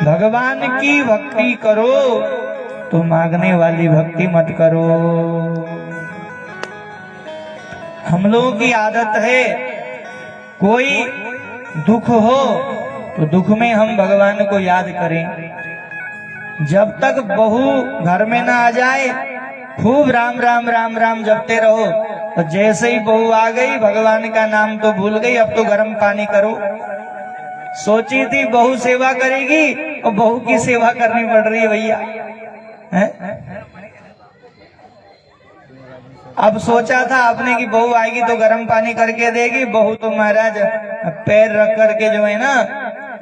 भगवान की भक्ति करो तो मांगने वाली भक्ति मत करो। हम लोगों की आदत है, कोई दुख हो तो दुख में हम भगवान को याद करें। जब तक बहू घर में ना आ जाए खूब राम राम राम राम जपते रहो, तो जैसे ही बहू आ गई भगवान का नाम तो भूल गई, अब तो गर्म पानी करो। सोची थी बहू सेवा करेगी और बहू की सेवा करनी पड़ रही है भैया। अब सोचा था आपने कि बहू आएगी तो गर्म पानी करके देगी, बहू तो महाराज पैर रख करके जो है ना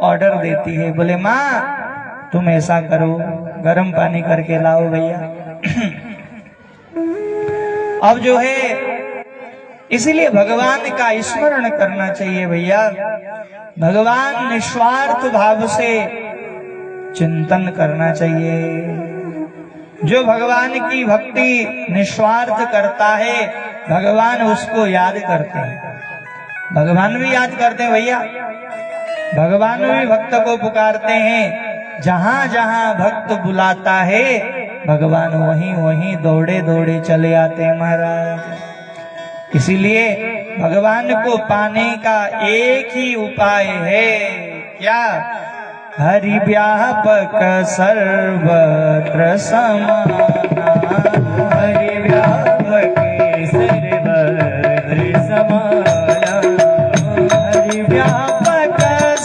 ऑर्डर देती है, बोले माँ तुम ऐसा करो गर्म पानी करके लाओ भैया। अब जो है इसीलिए भगवान का स्मरण करना चाहिए भैया। भगवान निस्वार्थ भाव से चिंतन करना चाहिए। जो भगवान की भक्ति निस्वार्थ करता है भगवान उसको याद करते हैं। भगवान भी याद करते हैं भैया, भगवान भी भक्त को पुकारते हैं। जहां जहां भक्त बुलाता है भगवान वहीं वहीं दौड़े दौड़े चले आते हैं महाराज। इसीलिए भगवान को पाने का एक ही उपाय है, क्या? हरि व्यापक सर्वत्र समाना, हरि व्यापक सर्वत्र समाना, हरि व्यापक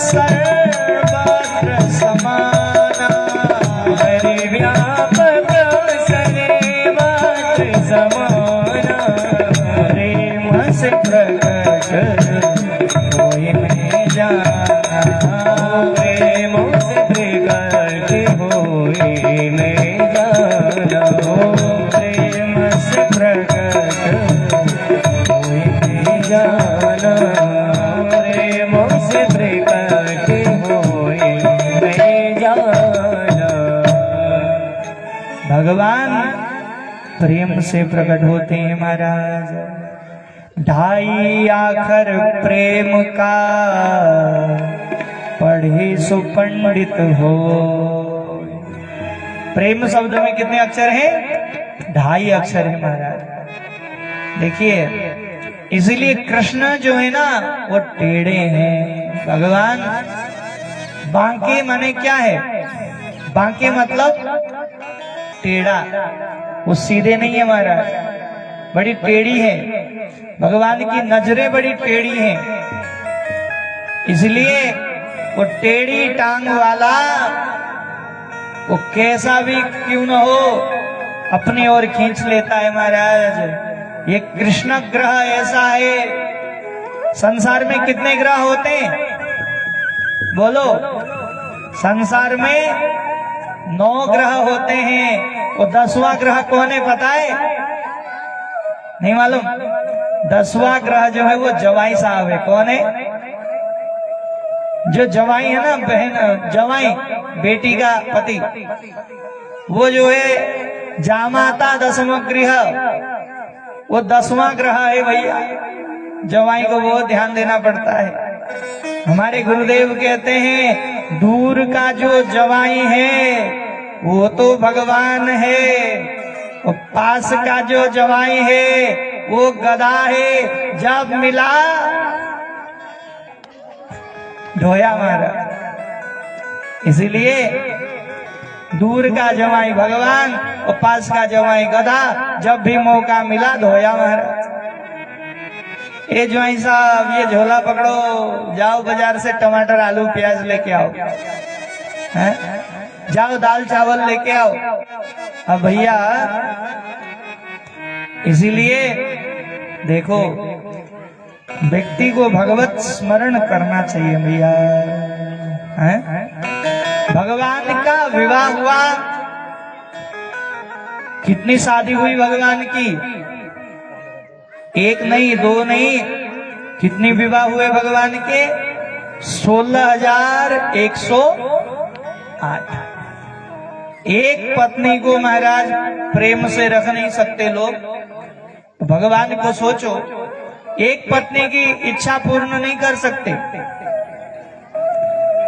सर्वत्र समाना, हरि व्यापक सर्वत्र समाना, प्रेम से प्रकट कोई नहीं जाना, प्रेम से प्रकट कोई नहीं जाना, प्रेम से प्रकट कोई नहीं जाना, प्रेम से प्रकट कोई नहीं जाना। भगवान प्रेम से प्रकट होते हैं महाराज। ढाई आखर प्रेम का पढ़े सो पंडित हो। प्रेम शब्द में कितने अक्षर हैं? ढाई अक्षर है महाराज। देखिए इसीलिए कृष्ण जो है ना वो टेढ़े हैं। भगवान बांके माने क्या है? बांके मतलब टेढ़ा, वो सीधे नहीं है महाराज, बड़ी टेढ़ी है। भगवान की नजरें बड़ी टेढ़ी हैं, इसलिए वो टेढ़ी टांग वाला वो कैसा भी क्यों न हो अपनी ओर खींच लेता है महाराज। ये कृष्ण ग्रह ऐसा है। संसार में कितने ग्रह होते हैं बोलो? संसार में 9 ग्रह होते हैं। वो 10वां ग्रह कौन है पता है? नहीं मालूम? 10वां ग्रह जो है वो जवाई साहब है। कौन है? जो जवाई है ना, बहन जवाई, बेटी का पति, वो जो है जामाता 10वां ग्रह, वो 10वां ग्रह है भैया। जवाई को बहुत ध्यान देना पड़ता है। हमारे गुरुदेव कहते हैं दूर का जो जवाई है वो तो भगवान है, और पास का जो जवाई है वो गधा है। जब मिला ढोया मारा। इसीलिए दूर का जवाई भगवान और पास का जवाई गधा, जब भी मौका मिला धोया मारा। ये जवाई साहब ये झोला पकड़ो, जाओ बाजार से टमाटर आलू प्याज लेके आओ, हैं? जाओ दाल चावल लेके आओ। अब भैया इसीलिए देखो व्यक्ति को भगवत स्मरण करना चाहिए भैया, हैं? भगवान का विवाह हुआ, कितनी शादी हुई भगवान की? एक नहीं, 2 नहीं, कितनी विवाह हुए भगवान के? 16,108। एक पत्नी को महाराज प्रेम से रख नहीं सकते लोग। भगवान को सोचो, एक पत्नी की इच्छा पूर्ण नहीं कर सकते,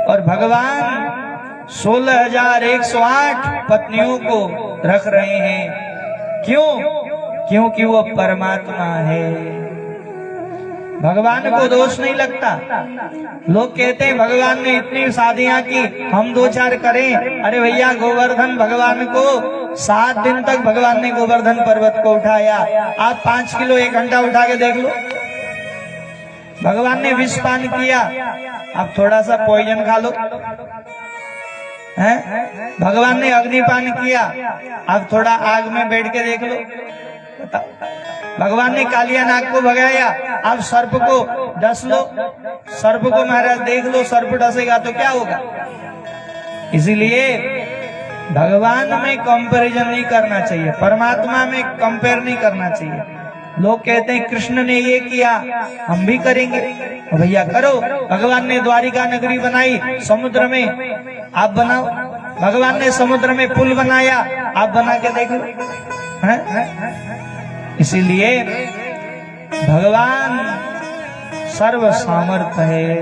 और भगवान 16,108 पत्नियों को रख रहे हैं। क्यों? क्योंकि वो परमात्मा है। भगवान को दोष नहीं लगता। लोग कहते हैं भगवान ने इतनी शादियां की, हम 2-4 करें। अरे भैया, गोवर्धन भगवान को 7 दिन तक भगवान ने गोवर्धन पर्वत को उठाया। आप 5 किलो 1 घंटा उठा के देख लो। भगवान ने विष पान किया, आप थोड़ा सा पॉइजन खा लो। हैं? भगवान ने अग्निपान किया, आप थोड़ा आग में बैठ के देख लो। भगवान ने कालिया नाग को भगाया, आप सर्प को डस लो। सर्प को महाराज देख लो, सर्प डसेगा तो क्या होगा। इसीलिए भगवान में कंपैरिजन नहीं करना चाहिए, परमात्मा में कंपेयर नहीं करना चाहिए। लोग कहते हैं कृष्ण ने ये किया, हम भी करेंगे। भैया करो। भगवान ने द्वारिका नगरी बनाई समुद्र में, आप बनाओ। भगवान ने समुद्र में पुल बनाया, आप बना के देखो। इसीलिए भगवान सर्व सामर्थ है।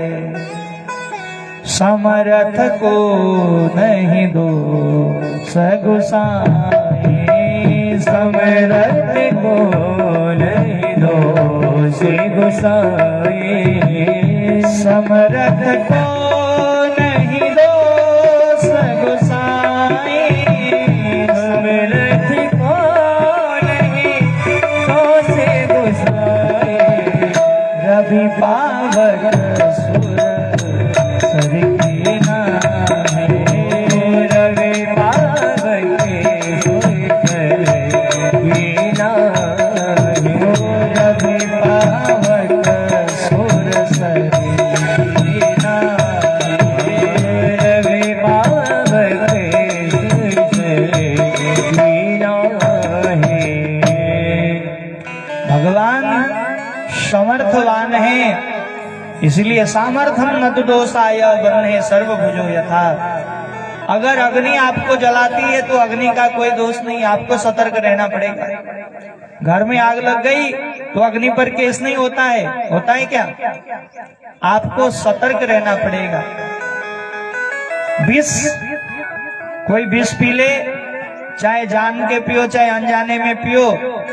समर्थ को नहीं दो सगुसाए, समर्थ को नहीं दो सगुसाए, समर्थ को नहीं दो सगुसाए, समर्थ को नहीं दो सगुसाए। रवि पावक सुर सरकीना है, रवि पावक सुर सरकीना है, रवि पावक सुर सरकीना है, रवि पावक सुर सरकीना है। भगवान समर्थवान है, इसलिए सामर्थ्यम न तु दोषाय बन्हे सर्वभुजो यथा। अगर अग्नि आपको जलाती है तो अग्नि का कोई दोष नहीं, आपको सतर्क रहना पड़ेगा। घर में आग लग गई तो अग्नि पर केस नहीं होता है, होता है क्या? आपको सतर्क रहना पड़ेगा। विष, कोई विष पी ले, चाहे जान के पियो चाहे अनजाने में पियो,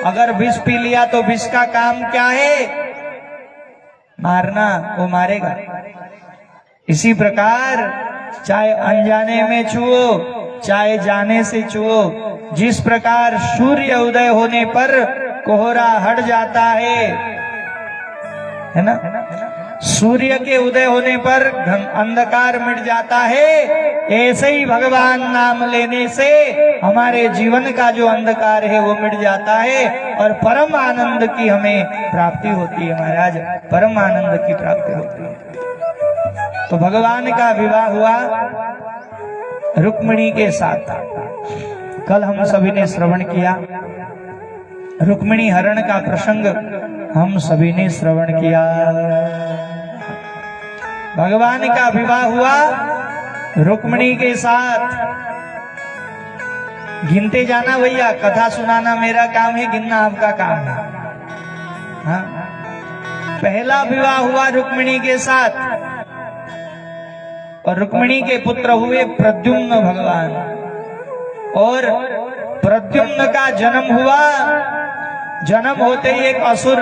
अगर विष पी लिया तो विष का काम क्या है? मारना, वो मारेगा। इसी प्रकार चाहे अनजाने में छुओ चाहे जाने से छुओ, जिस प्रकार सूर्य उदय होने पर कोहरा हट जाता है ना? सूर्य के उदय होने पर अंधकार मिट जाता है, ऐसे ही भगवान नाम लेने से हमारे जीवन का जो अंधकार है वो मिट जाता है और परम आनंद की हमें प्राप्ति होती है। महाराज, परम आनंद की प्राप्ति होती है। तो भगवान का विवाह हुआ रुक्मिणी के साथ। कल हम सभी ने श्रवण किया, रुक्मिणी हरण का प्रसंग हम सभी ने श्रवण किया। भगवान का विवाह हुआ रुक्मिणी के साथ। गिनते जाना भैया, कथा सुनाना मेरा काम है, गिनना आपका काम है। हाँ? पहला विवाह हुआ रुक्मिणी के साथ और रुक्मिणी के पुत्र हुए प्रद्युम्न भगवान। और प्रद्युम्न का जन्म हुआ, जन्म होते ही एक असुर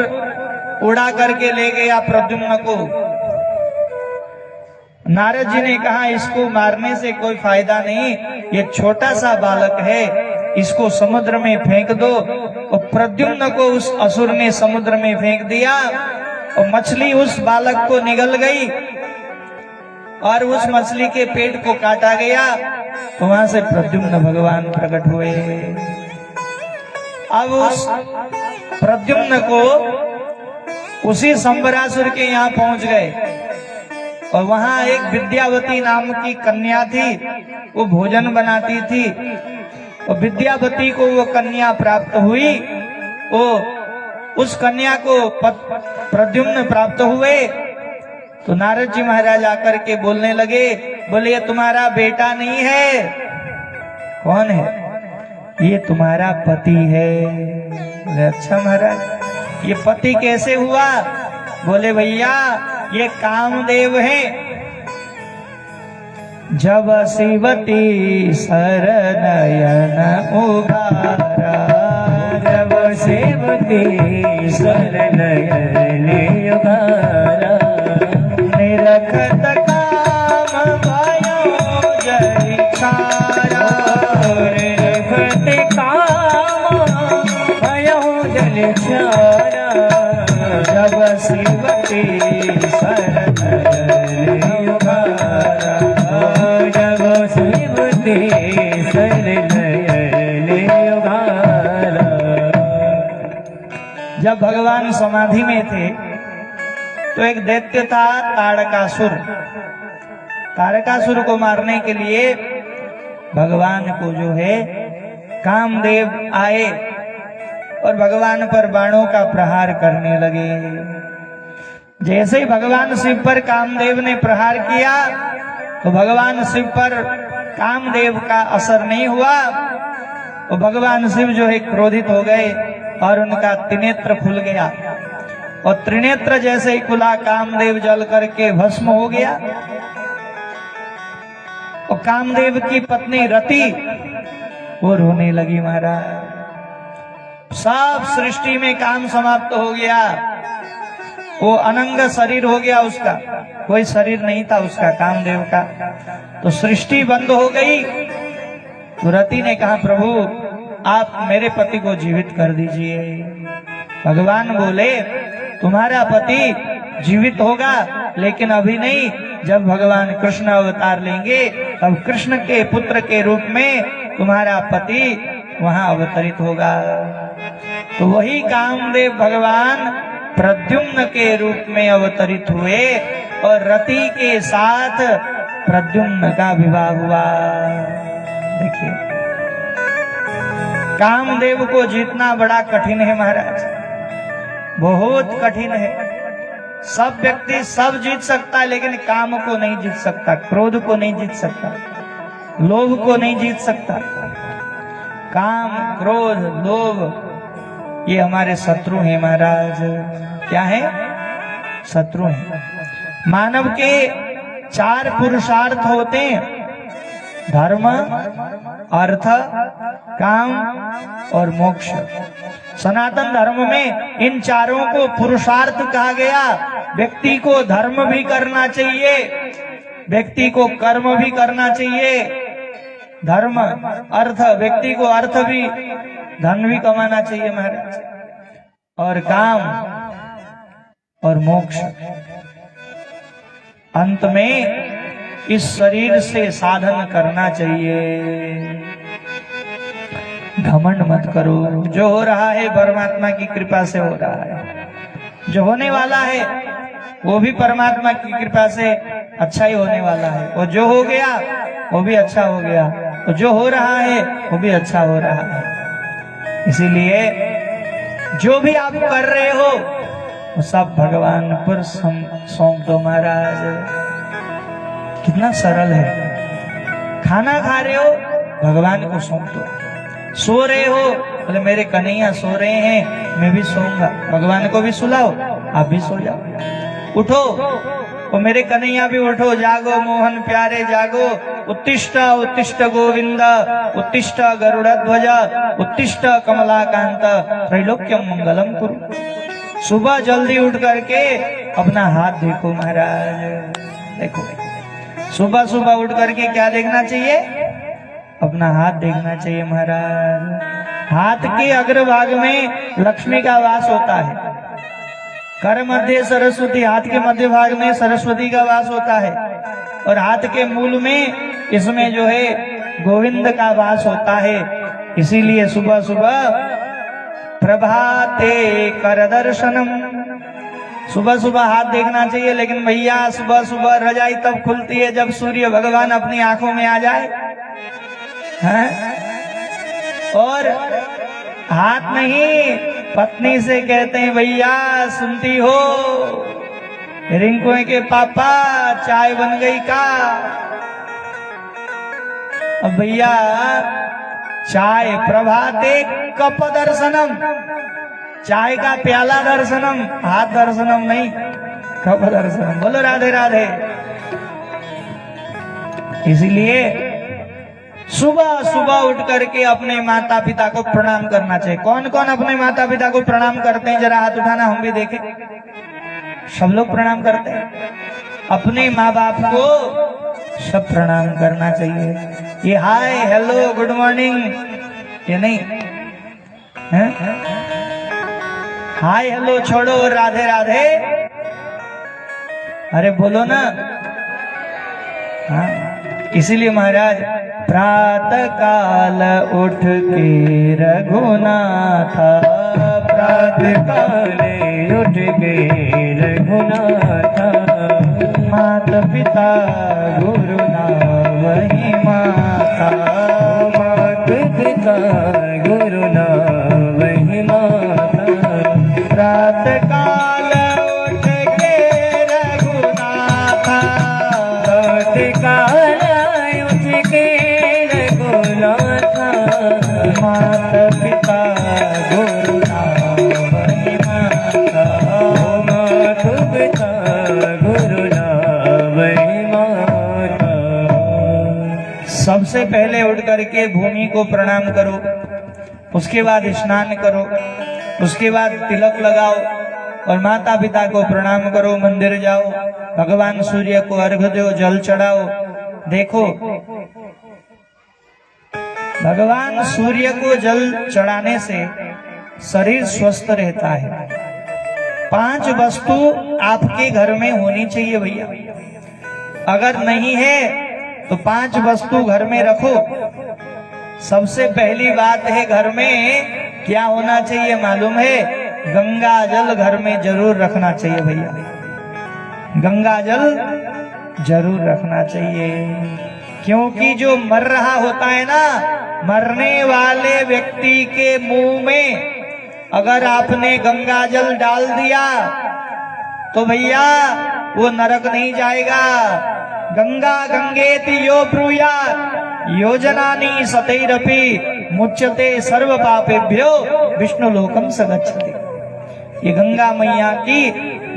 उड़ा करके ले गया प्रद्युम्न को। नारद जी ने कहा इसको मारने से कोई फायदा नहीं, ये छोटा सा बालक है, इसको समुद्र में फेंक दो। और प्रद्युम्न को उस असुर ने समुद्र में फेंक दिया और मछली उस बालक को निगल गई और उस मछली के पेट को काटा गया। तो वहां से प्रद्युम्न भगवान प्रकट हुए। अब उस प्रद्युम्न को उसी संबरासुर के यहाँ पहुंच गए और वहां एक विद्यावती नाम की कन्या थी, वो भोजन बनाती थी और विद्यावती को वो कन्या प्राप्त हुई। वो उस कन्या को प्रद्युम्न प्राप्त हुए। तो नारद जी महाराज आकर के बोलने लगे, बोले ये तुम्हारा बेटा नहीं है। कौन है? ये तुम्हारा पति है। बोले अच्छा महाराज, ये पति कैसे हुआ? बोले भैया ये कामदेव है। जब शिवती शरणयन उगारा, जब शिवती शरणयन उगारा, निरखत काम भयो जय छारा, निरखत काम भयो जय छारा, जब शिवती शरणयन उगारा, जब शिवती शरणयन उगारा। जब भगवान समाधि में थे तो एक दैत्य था तारकासुर। तारकासुर को मारने के लिए भगवान को जो है कामदेव आए और भगवान पर बाणों का प्रहार करने लगे। जैसे ही भगवान शिव पर कामदेव ने प्रहार किया तो भगवान शिव पर कामदेव का असर नहीं हुआ। तो भगवान शिव जो है क्रोधित हो गए और उनका त्रिनेत्र खुल गया, और त्रिनेत्र जैसे ही खुला कामदेव जल करके भस्म हो गया। और कामदेव की पत्नी रति वो रोने लगी। महाराज सब सृष्टि में काम समाप्त हो गया, वो अनंग शरीर हो गया, उसका कोई शरीर नहीं था उसका, कामदेव का। तो सृष्टि बंद हो गई। तो रति ने कहा प्रभु आप मेरे पति को जीवित कर दीजिए। भगवान बोले तुम्हारा पति जीवित होगा लेकिन अभी नहीं, जब भगवान कृष्ण अवतार लेंगे तब कृष्ण के पुत्र के रूप में तुम्हारा पति वहां अवतरित होगा। तो वही कामदेव भगवान प्रद्युम्न के रूप में अवतरित हुए और रति के साथ प्रद्युम्न का विवाह हुआ। देखिए कामदेव को जीतना बड़ा कठिन है महाराज, बहुत कठिन है। सब व्यक्ति सब जीत सकता है लेकिन काम को नहीं जीत सकता, क्रोध को नहीं जीत सकता, लोभ को नहीं जीत सकता। काम क्रोध लोभ ये हमारे शत्रु हैं महाराज। क्या है? शत्रु हैं। मानव के 4 पुरुषार्थ होते हैं, धर्म अर्थ काम और मोक्ष। सनातन धर्म में इन चारों को पुरुषार्थ कहा गया। व्यक्ति को धर्म भी करना चाहिए, व्यक्ति को कर्म भी करना चाहिए। धर्म अर्थ, व्यक्ति को अर्थ भी धन भी कमाना चाहिए महाराज, और काम और मोक्ष। अंत में इस शरीर से साधन करना चाहिए। घमंड मत करो, जो हो रहा है परमात्मा की कृपा से हो रहा है, जो होने वाला है वो भी परमात्मा की कृपा से अच्छा ही होने वाला है, और जो हो गया वो भी अच्छा हो गया, तो जो हो रहा है वो भी अच्छा हो रहा है। इसीलिए जो भी आप कर रहे हो वो सब भगवान पर सौंप दो महाराज। कितना सरल है। खाना खा रहे हो भगवान को सौंप दो, सो रहे हो बोले मेरे कन्हैया सो रहे हैं मैं भी सोऊंगा, भगवान को भी सुलाओ आप भी सो जाओ। उठो वो मेरे कन्हैया भी उठो, जागो मोहन प्यारे जागो, उत्तिष्ठ उत्तिष्ठ गोविंद उत्तिष्ठ गरुड़ध्वज उत्तिष्ठ कमलाकांत त्रैलोक्यम मंगलम कुरु। सुबह जल्दी उठ करके अपना हाथ देखो महाराज। देखो सुबह सुबह उठ करके क्या देखना चाहिए? अपना हाथ देखना चाहिए महाराज। हाथ के अग्रभाग में लक्ष्मी का वास होता है, कर मध्य सरस्वती, हाथ के मध्य भाग में सरस्वती का वास होता है, और हाथ के मूल में इसमें जो है गोविंद का वास होता है। इसीलिए सुबह सुबह प्रभाते कर दर्शनम, सुबह सुबह हाथ देखना चाहिए। लेकिन भैया सुबह सुबह रजाई तब खुलती है जब सूर्य भगवान अपनी आंखों में आ जाए, हैं? और हाथ नहीं, पत्नी से कहते हैं भैया सुनती हो, रिंकू के पापा चाय बन गई का? अब भैया चाय प्रभाते कप दर्शनम, चाय का प्याला दर्शनम, हाथ दर्शनम नहीं, कप दर्शनम। बोलो राधे राधे। इसलिए सुबह सुबह उठ करके अपने माता पिता को प्रणाम करना चाहिए। कौन कौन अपने माता पिता को प्रणाम करते हैं, जरा हाथ उठाना, हम भी देखें। सब लोग प्रणाम करते हैं। अपने माँ बाप को सब प्रणाम करना चाहिए। ये हाय हेलो गुड मॉर्निंग ये नहीं है? हाय हेलो छोड़ो, राधे राधे अरे बोलो ना। हाँ, इसीलिए महाराज प्रातः काल उठ के रघुनाथ, प्रातः काले उठ के रघुनाथ, माता पिता गुरु ना वही माता, माता पिता गुरु ना वही माता। प्रातः काल उठ के रघुनाथ, प्रातः काल उठ के रघुनाथ, माता पिता गुरु ना वही माता, माता पिता गुरु ना वही माता। सबसे पहले उठ करके भूमि को प्रणाम करो, उसके बाद स्नान करो, उसके बाद तिलक लगाओ और माता पिता को प्रणाम करो। मंदिर जाओ, भगवान सूर्य को अर्घ दो, जल चढ़ाओ। देखो भगवान सूर्य को जल चढ़ाने से शरीर स्वस्थ रहता है। 5 वस्तु आपके घर में होनी चाहिए भैया। अगर नहीं है तो 5 वस्तु घर में रखो। सबसे पहली बात है, घर में क्या होना चाहिए मालूम है? गंगा जल घर में जरूर रखना चाहिए भैया। गंगा जल जरूर रखना चाहिए, क्योंकि जो मर रहा होता है ना, मरने वाले व्यक्ति के मुंह में अगर आपने गंगा जल डाल दिया तो भैया वो नरक नहीं जाएगा। गंगा गंगेति यो ब्रूयात् योजनानि सतैरपि मुच्यते सर्व पापेभ्यो विष्णु लोकम स गच्छति। ये गंगा मैया की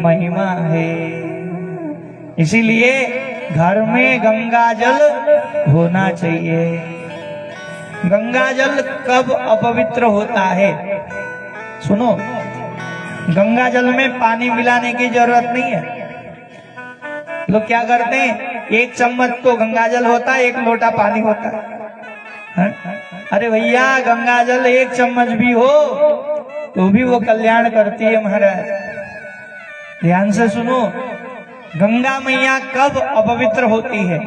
महिमा है। इसीलिए घर में गंगा जल होना चाहिए। गंगा जल कब अपवित्र होता है? सुनो, गंगा जल में पानी मिलाने की जरूरत नहीं है। लोग क्या करते हैं, 1 चम्मच तो गंगा जल होता है, 1 लोटा पानी होता है। अरे भैया, गंगा जल 1 चम्मच भी हो तो भी वो कल्याण करती है महाराज। ध्यान से सुनो, गंगा मैया कब अपवित्र होती है?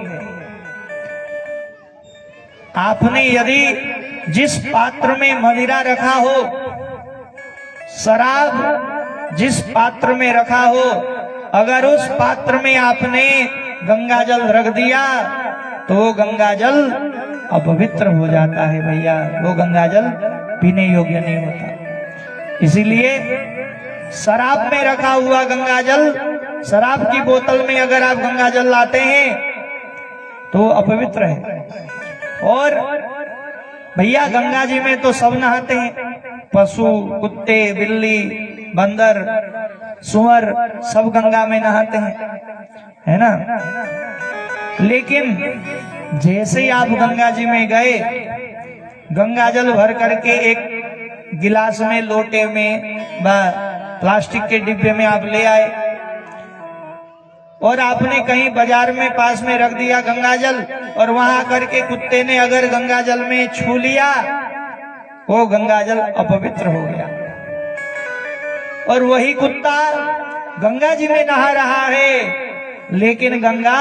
आपने यदि जिस पात्र में मदिरा रखा हो, शराब जिस पात्र में रखा हो, अगर उस पात्र में आपने गंगा जल रख दिया तो वो गंगा जल अपवित्र हो जाता है भैया। वो गंगा जल पीने योग्य नहीं होता। इसीलिए शराब में रखा हुआ गंगा जल, शराब की बोतल में अगर आप गंगा जल लाते हैं तो अपवित्र है। और भैया गंगा जी में तो सब नहाते हैं, पशु, कुत्ते, बिल्ली, बंदर, सुअर सब गंगा में नहाते हैं, है ना। लेकिन जैसे ही आप गंगा जी में गए, गंगा जल भर करके एक गिलास में, लोटे में, प्लास्टिक के डिब्बे में आप ले आए और आपने कहीं बाजार में पास में रख दिया गंगा जल, और वहां करके कुत्ते ने अगर गंगा जल में छू लिया, वो गंगा जल अपवित्र हो गया। और वही कुत्ता गंगा जी में नहा रहा है, लेकिन गंगा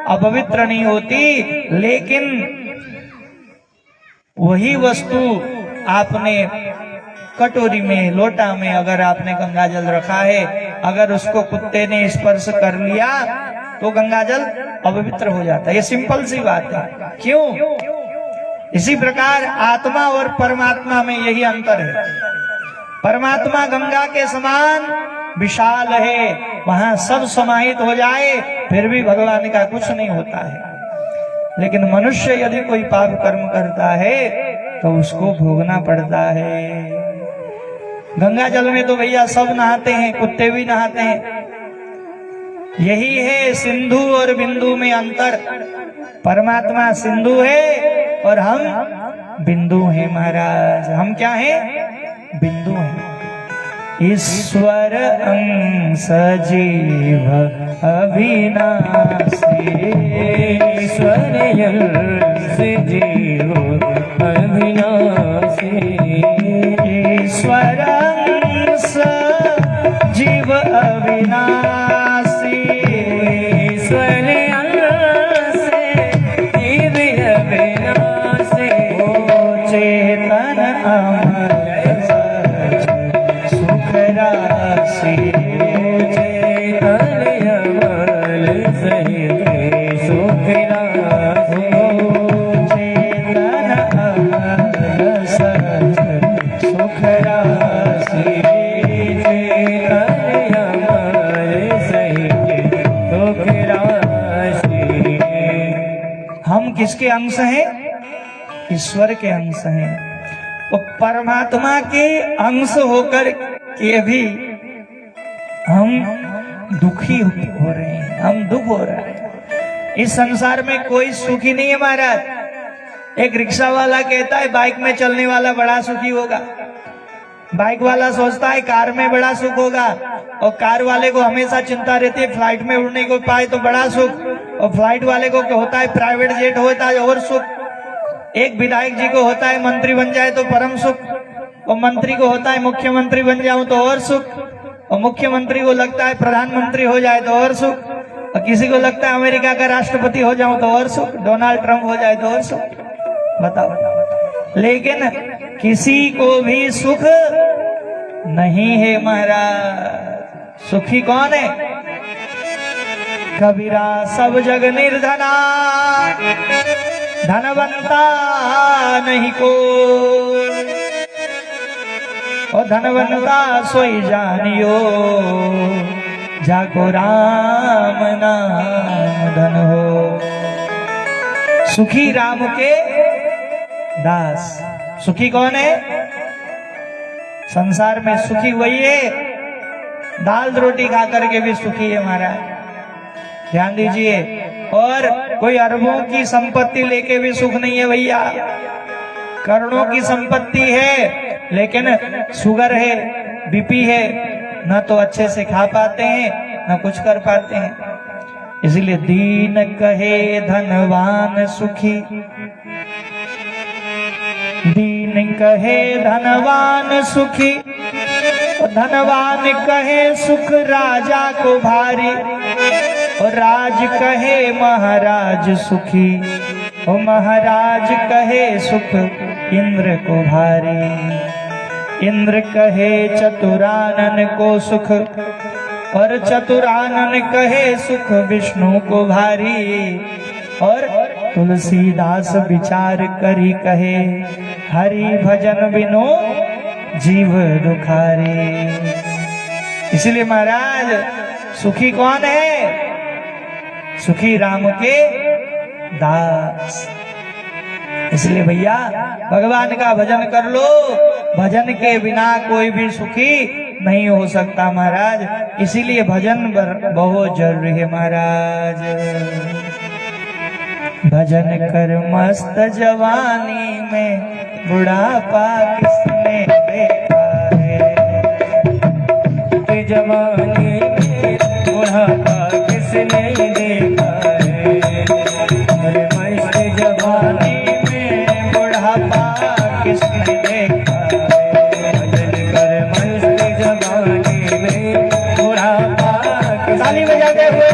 अपवित्र नहीं होती। लेकिन वही वस्तु आपने कटोरी में, लोटा में अगर आपने गंगा जल रखा है, अगर उसको कुत्ते ने स्पर्श कर लिया तो गंगा जल अपवित्र हो जाता है। ये सिंपल सी बात है। क्यों? इसी प्रकार आत्मा और परमात्मा में यही अंतर है। परमात्मा गंगा के समान विशाल है, वहां सब समाहित हो जाए फिर भी भगवान का कुछ नहीं होता है। लेकिन मनुष्य यदि कोई पाप कर्म करता है तो उसको भोगना पड़ता है। गंगा जल में तो भैया सब नहाते हैं, कुत्ते भी नहाते हैं। यही है सिंधु और बिंदु में अंतर। परमात्मा सिंधु है और हम बिंदु हैं महाराज। हम क्या हैं? बिंदु हैं। ईश्वर अंश जीव अविनाशी, ईश्वर अंश जीव अविनाशी, ईश्वर अंश जीव अविनाशी, ईश्वर अंश जीव अविनाशी, ओ चेतन अमर सुख राशि, चेतन अमल सहित सुख राशि, चेतन अमर सच सुख राशि, चेतन अमल सहित सुख राशि। हम किसके अंश हैं? ईश्वर के अंश हैं। तो परमात्मा के अंश होकर के भी हम दुखी हो रहे हैं, हम दुख हो रहा है। इस संसार में कोई सुखी नहीं है महाराज। एक रिक्शा वाला कहता है बाइक में चलने वाला बड़ा सुखी होगा, बाइक वाला सोचता है कार में बड़ा सुख होगा, और कार वाले को हमेशा चिंता रहती है फ्लाइट में उड़ने को पाए तो बड़ा सुख, और फ्लाइट वाले को होता है प्राइवेट जेट होता है और सुख। एक विधायक जी को होता है मंत्री बन जाए तो परम सुख, और मंत्री को होता है मुख्यमंत्री बन जाऊं तो और सुख, और मुख्यमंत्री को लगता है प्रधानमंत्री हो जाए तो और सुख, और किसी को लगता है अमेरिका का राष्ट्रपति हो जाऊं तो और सुख, डोनाल्ड ट्रंप हो जाए तो और सुख। बताओ, लेकिन किसी को भी सुख नहीं है महाराज। सुखी कौन है? कबीरा सब जग निर्धना, धनवंता नहीं को, और धनवंता सोई जानियो, जाको राम नाम धन हो। सुखी राम के दास। सुखी कौन है? संसार में सुखी वही है, दाल रोटी खा करके भी सुखी है महाराज। ध्यान दीजिए। और कोई अरबों की संपत्ति लेके भी सुख नहीं है भैया। करोड़ों की संपत्ति है लेकिन शुगर है, बीपी है, न तो अच्छे से खा पाते हैं न कुछ कर पाते हैं। इसलिए दीन कहे धनवान सुखी, दीन कहे धनवान सुखी, धनवान कहे सुख राजा को भारी, और राज कहे महाराज सुखी, और महाराज कहे सुख इंद्र को भारी। इंद्र कहे चतुरानन को सुख, और चतुरानन कहे सुख विष्णु को भारी। और तुलसीदास विचार करी कहे, हरि भजन बिनु जीव दुखारे। इसलिए महाराज सुखी कौन है? सुखी राम के दास। इसलिए भैया भगवान का भजन कर लो, भजन के बिना कोई भी सुखी नहीं हो सकता महाराज। इसीलिए भजन बहुत जरूरी है महाराज। भजन कर मस्त जवानी में, बुढ़ापा किसने देखा है? जवानी में बुढ़ापा किसने देखा है? अरे मस्त जवानी में बुढ़ापा किसने देखा है? भजन कर मस्त जवानी में बुढ़ापा। ताली बजाते हुए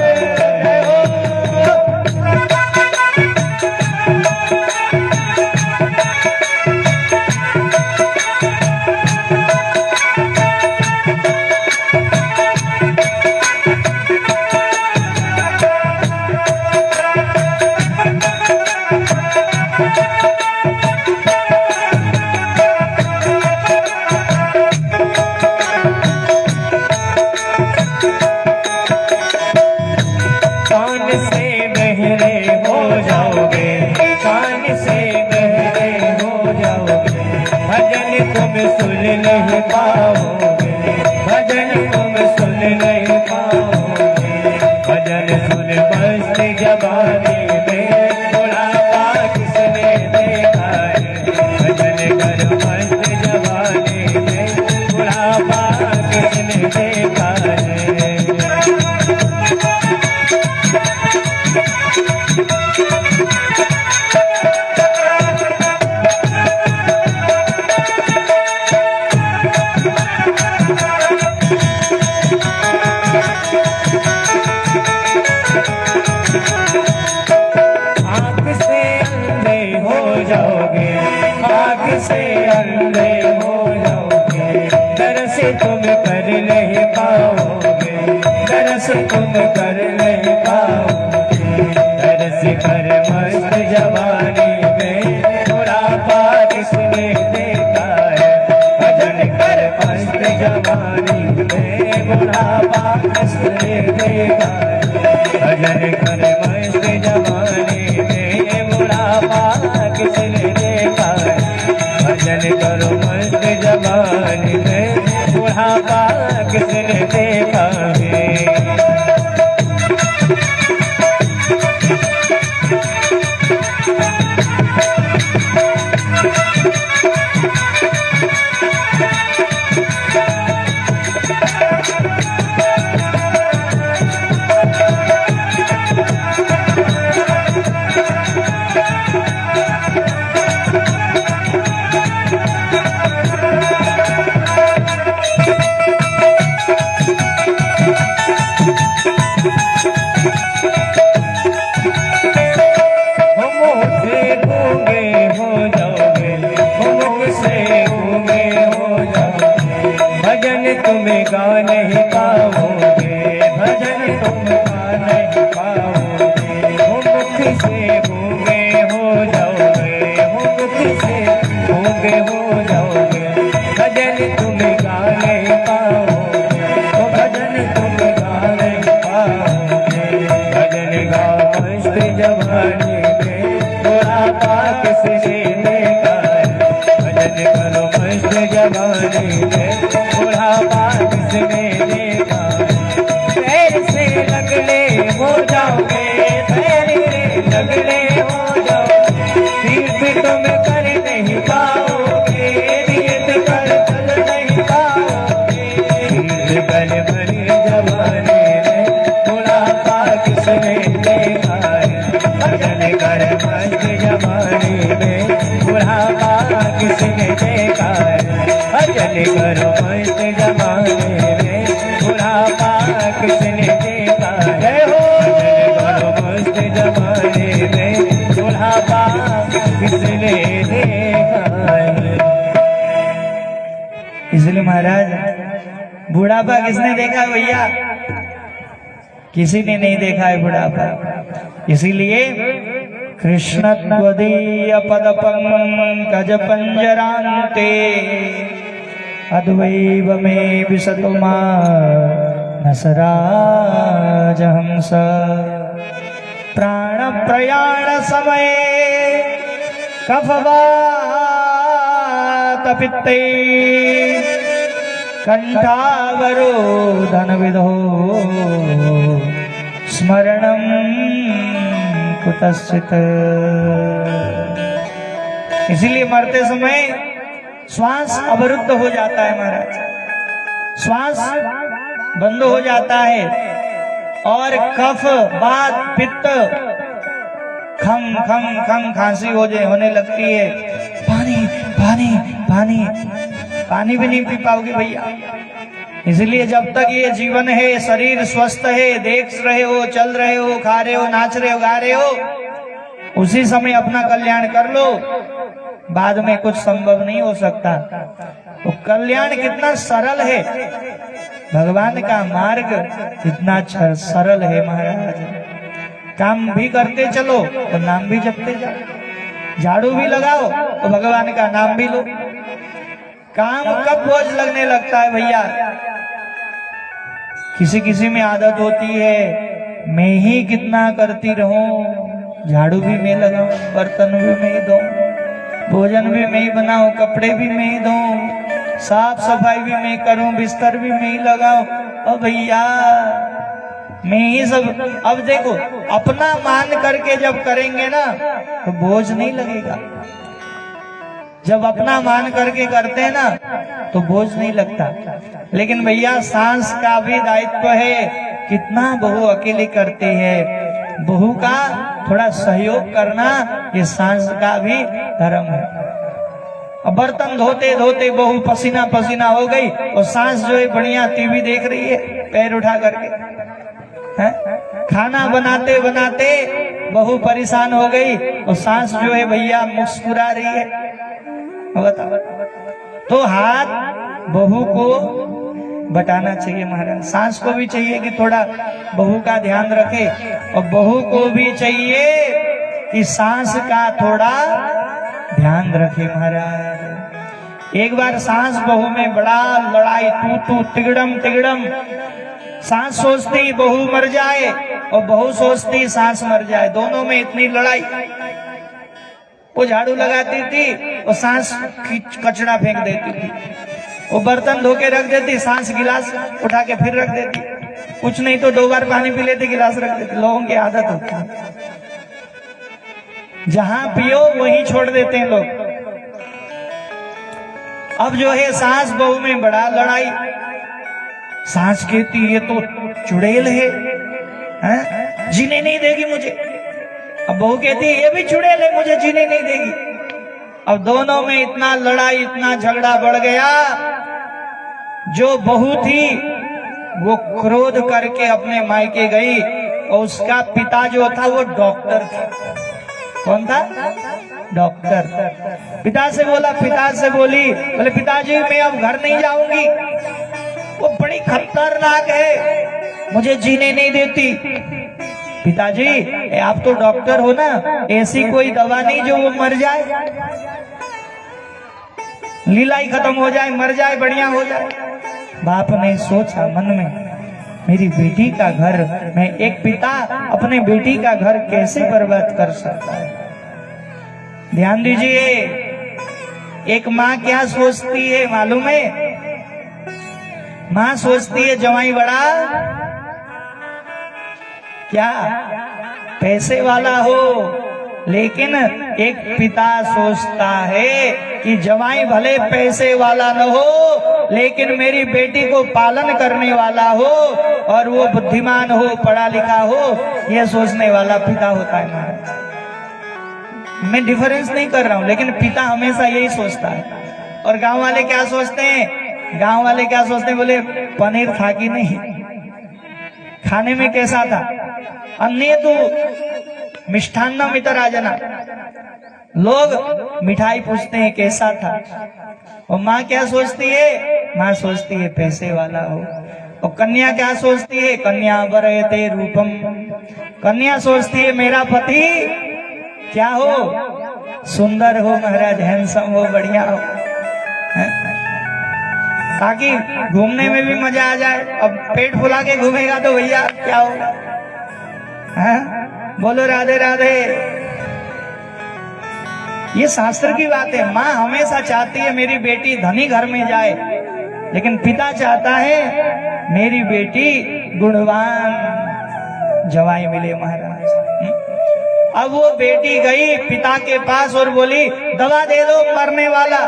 नहीं पाओगे, भजन तुम सुन नहीं पाओगे। में बुढ़ापा किसने देखा है। भजन कर मस्त जवानी में बुढ़ापा किसने देखा है। आँख से अंधे हो जाओगे, आँख से अंधे हो जाओगे, दरस तुम कर नहीं पाओगे, दरस तुम कर नहीं पाओगे। दरस कर मस्त जवानी में बुढ़ापा किसने देखा है। भजन कर मस्त जवानी में बुढ़ापा किसने देखा है। भजन कर मस्त जवानी में बुढ़ापा किसने देखा है। भजन करो मस्त जवानी में बुढ़ापा किसने देखा है। भजन तुम गा नहीं पाओगे, भजन तुम गा नहीं पाओगे। मुख से गूंगे हो जाओगे, मुख से गूंगे हो जाओगे। भजन तुम गा नहीं पाओगे, भजन तुम गा नहीं पाओगे। भजन गा मस्त जवानी में बुढ़ापा किसने देखा है। भजन करो मस्त जवानी में बुढ़ापा किसने देखा। पैर से लगले हो जाओगे, पैर से लगले हो जाओगे। तीर्थ तुम कर नहीं पाओगे, तीर्थ कर चल नहीं पाओगे। तीर्थ कर भरी जवानी में बुढ़ापा किसने देखा है। भजन कर मस्त जवानी में बुढ़ापा किसने देखा है। भजन करो मस्त जवानी में बुढ़ापा किसने देखा है। हो भजन करो मस्त जवानी में बुढ़ापा किसने देखा है। इसलिए महाराज बुढ़ापा किसने देखा है भैया? किसी ने नहीं देखा है बुढ़ापा। इसीलिए कृष्ण त्वदीय पद पंकज पंजरान्ते अद्वैव मे विशतु मानसराजहंस। प्राण प्रयाण समये कफवात पित्ते कंठावरोधन विधो स्मरणं कुतश्चित। इसीलिए मरते समय श्वास अवरुद्ध हो जाता है महाराज, श्वास बंद हो जाता है और कफ वात पित्त खम खम खम खांसी होने लगती है। पानी पानी पानी पानी भी नहीं पी पाओगे भैया। इसलिए जब तक ये जीवन है, शरीर स्वस्थ है, देख रहे हो, चल रहे हो, खा रहे हो, नाच रहे हो, गा रहे हो, उसी समय अपना कल्याण कर लो। बाद में कुछ संभव नहीं हो सकता। तो कल्याण कितना सरल है, भगवान का मार्ग कितना सरल है महाराज। काम भी करते चलो और नाम भी जपते जाओ, झाड़ू भी लगाओ तो भगवान का नाम भी लो। काम कब बोझ लगने लगता है भैया? किसी किसी में आदत होती है, मैं ही कितना करती रहूं, झाड़ू भी मैं लगाऊं, बर्तन भी मैं ही धोऊं, भोजन भी मैं ही बनाऊं, कपड़े भी मैं ही धोऊं, साफ सफाई भी मैं करूं, बिस्तर भी मैं ही लगाऊं। और भैया मैं ही सब। अब देखो, अपना मान करके जब करेंगे ना तो बोझ नहीं लगेगा। जब अपना मान करके करते हैं ना तो बोझ नहीं लगता। लेकिन भैया सास का भी दायित्व है, कितना बहू अकेली करती है, बहू का थोड़ा सहयोग करना ये सास का भी धर्म है। अब बर्तन धोते धोते बहू पसीना पसीना हो गई और सास जो है बढ़िया टीवी देख रही है पैर उठा करके, है? खाना बनाते बनाते बहू परेशान हो गई और सास जो है भैया मुस्कुरा रही है। बताओ, तो हाथ बहू को बटाना चाहिए महाराज। सास को भी चाहिए कि थोड़ा बहू का ध्यान रखे, और बहू को भी चाहिए कि सास का थोड़ा ध्यान रखे महाराज। एक बार सास बहू में बड़ा लड़ाई, तू तू तिगड़म तिगड़म। सास सोचती बहू मर जाए और बहू सोचती सास मर जाए, दोनों में इतनी लड़ाई। वो झाड़ू लगाती थी और सास कचरा फेंक देती थी, वो बर्तन धो के रख देती, सास गिलास उठा के फिर रख देती, कुछ नहीं तो 2 बार पानी पी लेती, गिलास रख देती। लोगों की आदत होती है, जहां पियो वहीं छोड़ देते हैं लोग। अब जो है सास बहू में बड़ा लड़ाई। सास कहती ये तो चुड़ैल है, जीने नहीं देगी मुझे। अब बहू कहती है ये भी चुड़ैल है, मुझे जीने नहीं देगी। अब दोनों में इतना लड़ाई, इतना झगड़ा बढ़ गया। जो बहू थी वो क्रोध करके अपने मायके गई और उसका पिता जो था वो डॉक्टर था। कौन था? डॉक्टर। पिता से बोला, पिता से बोली, बोले पिताजी मैं अब घर नहीं जाऊंगी, वो बड़ी खतरनाक है, मुझे जीने नहीं देती। पिताजी आप तो डॉक्टर हो ना, ऐसी कोई दवा नहीं जो वो मर जाए, लीला ही खत्म हो जाए, मर जाए, बढ़िया हो जाए। बाप ने सोचा मन में, मेरी बेटी का घर, मैं एक पिता अपने बेटी का घर कैसे बर्बाद कर सकता है। ध्यान दीजिए, एक माँ क्या सोचती है मालूम है? माँ सोचती है जवाई बड़ा क्या पैसे वाला हो, लेकिन एक पिता सोचता है कि जवाई भले पैसे वाला न हो लेकिन मेरी बेटी को पालन करने वाला हो और वो बुद्धिमान हो, पढ़ा लिखा हो, यह सोचने वाला पिता होता है महाराज। मैं डिफरेंस नहीं कर रहा हूं, लेकिन पिता हमेशा यही सोचता है। और गांव वाले क्या सोचते हैं? गांव वाले क्या सोचते हैं? बोले पनीर था कि नहीं, खाने में कैसा था, अन्य तो मिष्ठान्न मितराजना, लोग मिठाई पूछते हैं कैसा था। और माँ क्या सोचती है? माँ सोचती है पैसे वाला हो। और कन्या क्या सोचती है? कन्या वरयते रूपम, कन्या सोचती है मेरा पति क्या हो, सुंदर हो महाराज, हैंडसम हो, बढ़िया हो, ताकि घूमने में भी मजा आ जाए। अब पेट फुला के घूमेगा तो भैया क्या होगा? बोलो राधे राधे। ये शास्त्र की बात है। माँ हमेशा चाहती है मेरी बेटी धनी घर में जाए, लेकिन पिता चाहता है मेरी बेटी गुणवान जवाई मिले महाराज। अब वो बेटी गई पिता के पास और बोली दवा दे दो, मरने वाला,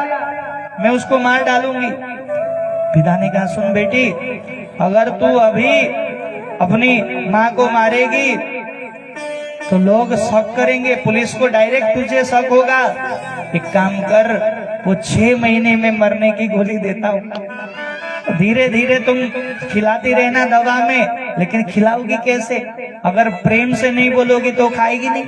मैं उसको मार डालूंगी। पिता ने कहा सुन बेटी, अगर तू अभी अपनी माँ को मारेगी तो लोग शक करेंगे, पुलिस को डायरेक्ट तुझे शक होगा। एक काम कर, वो 6 महीने में मरने की गोली देता हूँ, धीरे धीरे तुम खिलाती रहना दवा में। लेकिन खिलाओगी कैसे? अगर प्रेम से नहीं बोलोगी तो खाएगी नहीं,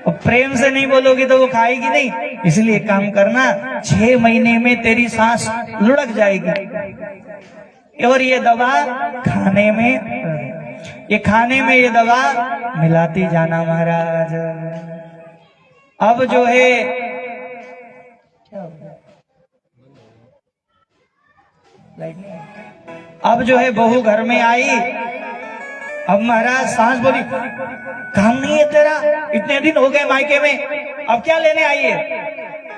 और प्रेम से नहीं बोलोगी तो वो खाएगी नहीं। इसलिए काम करना, 6 महीने में तेरी सांस लुढ़क जाएगी। और ये दवा खाने में, ये खाने में ये दवा मिलाती जाना महाराज। अब जो है अब जो है बहू घर में आई। अब महाराज सास बोली काम नहीं है तेरा, इतने दिन हो गए मायके में, अब क्या लेने आई है?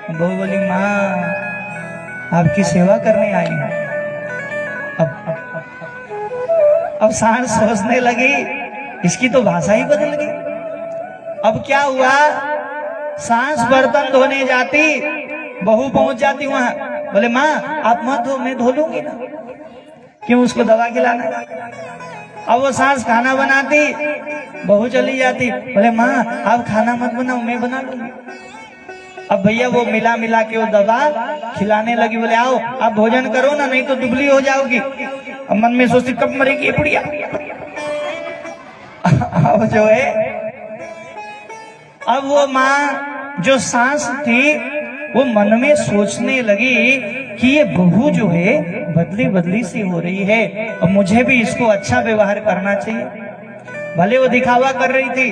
बहू बोली माँ आपकी सेवा करने आई हूँ। अब अब सांस सोचने लगी, इसकी तो भाषा ही बदल गई। अब क्या हुआ, सांस बर्तन धोने जाती, बहू पहुंच जाती वहां, बोले माँ आप मत धो, मैं धो लूंगी ना, क्यों उसको दवा खिलाना। अब वो सांस खाना बनाती, बहू चली जाती, बोले माँ आप खाना मत बनाओ, मैं बना लूंगी। अब भैया वो मिला मिला के वो दवा खिलाने लगी, बोले आओ आप भोजन करो ना, नहीं तो दुबली हो जाओगी। अब मन में सोचती कब मरेगी ये बुढ़िया। अब जो है, अब वो माँ जो सांस थी वो मन में सोचने लगी कि ये बहू जो है बदली बदली सी हो रही है, और मुझे भी इसको अच्छा व्यवहार करना चाहिए। भले वो दिखावा कर रही थी,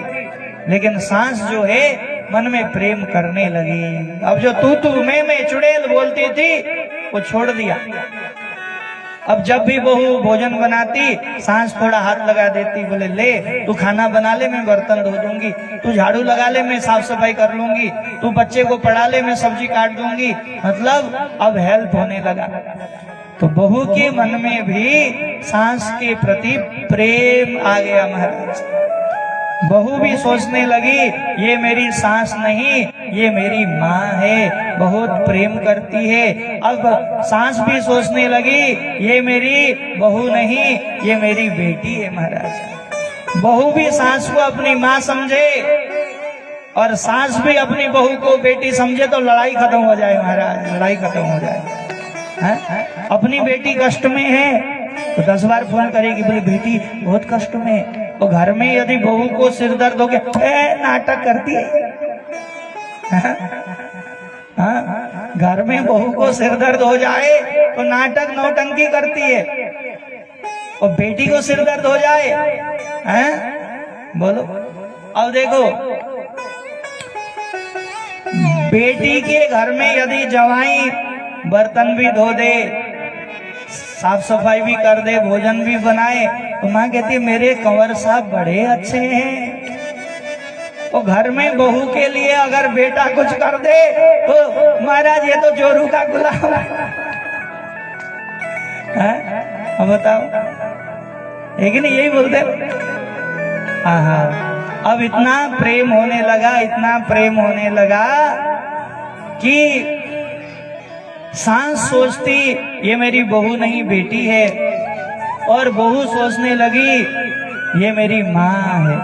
लेकिन सांस जो है मन में प्रेम करने लगी। अब जो तू मैं चुड़ैल बोलती थी वो छोड़ दिया। अब जब भी बहू भोजन बनाती, सांस थोड़ा हाथ लगा देती, बोले ले तू खाना बना ले, मैं बर्तन धो दूंगी, तू झाड़ू लगा ले, मैं साफ सफाई कर लूंगी, तू बच्चे को पढ़ा ले, मैं सब्जी काट दूंगी। मतलब अब हेल्प होने लगा। तो बहू के मन में भी सांस के प्रति प्रेम आ गया महाराज। बहू भी सोचने लगी ये मेरी सांस नहीं, ये मेरी माँ है, बहुत प्रेम करती है। अब सांस भी सोचने लगी ये मेरी बहू नहीं, ये मेरी बेटी है महाराज। बहू भी सांस को अपनी माँ समझे और सांस भी अपनी बहू को बेटी समझे तो लड़ाई खत्म हो जाए महाराज, लड़ाई खत्म हो जाए। अपनी बेटी कष्ट में है तो 10 बार फोन करेगी, बोले बेटी बहुत कष्ट में है। तो घर में यदि बहू को सिर दर्द हो गया, नाटक करती है। घर में बहू को सिर दर्द हो जाए तो नाटक नौटंकी करती है, और बेटी को सिर दर्द हो जाए, बोलो। अब देखो, बेटी के घर में यदि जवाई बर्तन भी धो दे, साफ सफाई भी कर दे, भोजन भी बनाए, तो माँ कहती है मेरे कंवर साहब बड़े अच्छे हैं। और घर में बहू के लिए अगर बेटा कुछ कर दे तो महाराज ये तो जोरू का गुलाम है। अब बताओ, लेकिन यही बोलते। अब इतना प्रेम होने लगा, इतना प्रेम होने लगा कि सांस सोचती ये मेरी बहू नहीं बेटी है, और बहू सोचने लगी ये मेरी माँ है।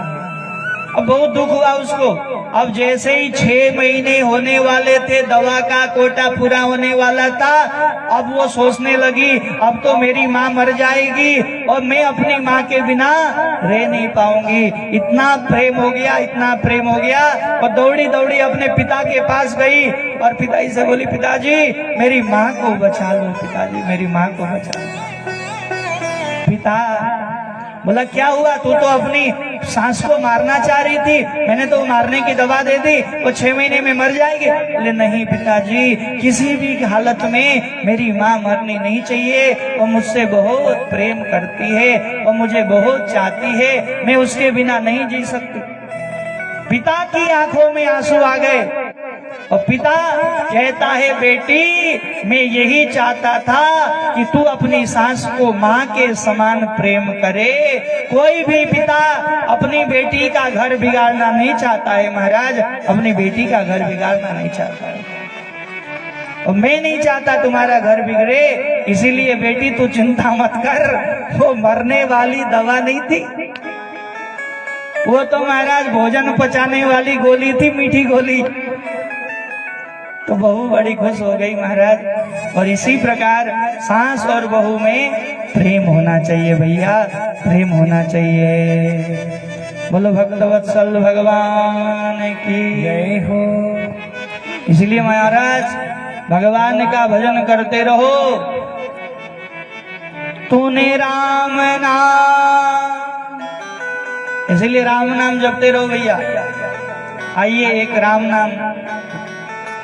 अब बहुत दुख हुआ उसको। अब जैसे ही 6 महीने होने वाले थे, दवा का कोटा पूरा होने वाला था, अब वो सोचने लगी अब तो मेरी माँ मर जाएगी और मैं अपनी माँ के बिना रह नहीं पाऊंगी। इतना प्रेम हो गया, इतना प्रेम हो गया, और दौड़ी दौड़ी अपने पिता के पास गई और पिताजी से बोली पिताजी मेरी माँ को बचा लो, पिताजी मेरी माँ को बचा लो। पिता बोला क्या हुआ, तू तो अपनी सांस को मारना चाह रही थी, मैंने तो मारने की दवा दे दी, वो 6 महीने में मर जाएगी। बोले नहीं पिताजी, किसी भी हालत में मेरी माँ मरनी नहीं चाहिए, वो मुझसे बहुत प्रेम करती है और मुझे बहुत चाहती है, मैं उसके बिना नहीं जी सकती। पिता की आंखों में आंसू आ गए और पिता कहता है बेटी मैं यही चाहता था कि तू अपनी सांस को माँ के समान प्रेम करे। कोई भी पिता अपनी बेटी का घर बिगाड़ना नहीं चाहता है महाराज, अपनी बेटी का घर बिगाड़ना नहीं चाहता है, और मैं नहीं चाहता तुम्हारा घर बिगड़े, इसीलिए बेटी तू चिंता मत कर, वो मरने वाली दवा नहीं थी, वो तो महाराज भोजन पचाने वाली गोली थी, मीठी गोली। तो बहू बड़ी खुश हो गई महाराज। और इसी प्रकार सांस और बहू में प्रेम होना चाहिए भैया, प्रेम होना चाहिए। बोलो भक्तवत्सल भगवान की जय हो। इसलिए महाराज भगवान का भजन करते रहो। तूने राम नाम, इसलिए राम नाम जपते रहो भैया। आइए एक राम नाम,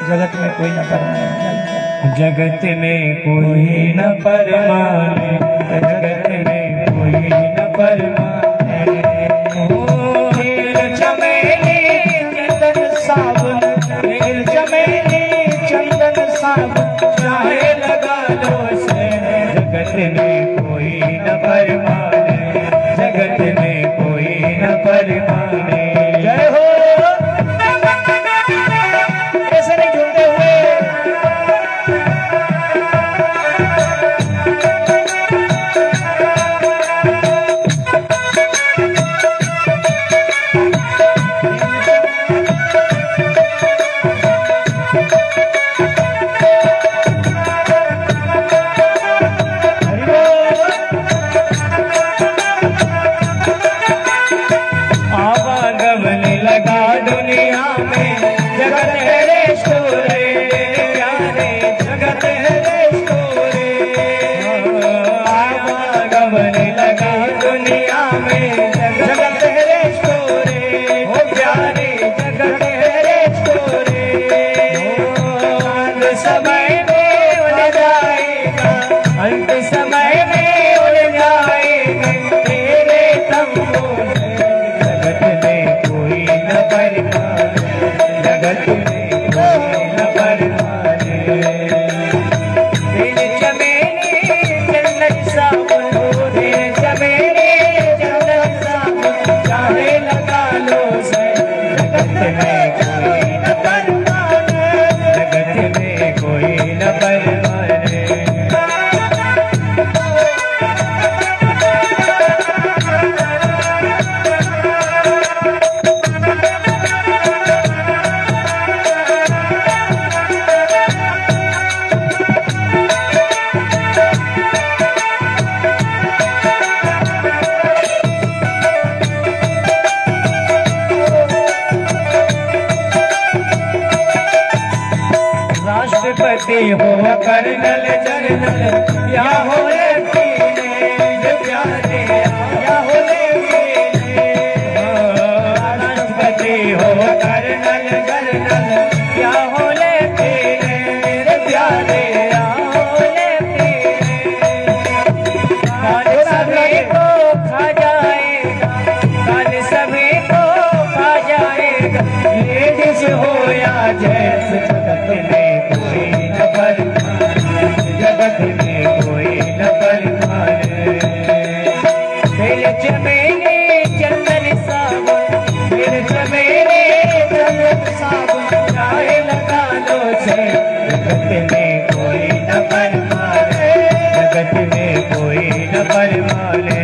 जगत में कोई न परमाने, जगत में कोई न परमाने, जगत में कोई न परमाने। नील चमेली चंदन साबुन, नील चमेली चंदन साबुन, चाहे लगा लो से, जगत में कोई न परमाने, आवागमन लगा दुनिया में, जगत है रे शोरे प्यारे, जगत है रे शोरे। आवागमन लगा दुनिया में, जगत है रे शोरे ओ प्यारे, जगत है रे शोरे। अंत समय में उड़ जाएगा, अंत समय में उड़ जाएगा तेरे तंबू से। जगत में कोई न परमाने, जगत में कोई न परमाने। दिल चमेली जन्नत साबुन, दिल चमेली जन्नत साबुन, चाहे लगा लो से। जगत में कोई न परमाने, जगत में कोई न परमाने। राष्ट्रपति हो कर्नल जनरल, या हो टीनेज प्यारे, या हो राष्ट्रपति हो कर्नल जनरल, या हो टीनेज प्यारे, या हो काल सभी को खा जाएगा, काल सभी को खा जाएगा लेडीज हो या जेंट्स। जगत में कोई न परमाने, जगत में कोई न परमाने। दिल चमेली चंदन साबुन, दिल चमेली चंदन साबुन, चाहे लगा लो से। जगत में कोई न परमाने, जगत में कोई न परमाने।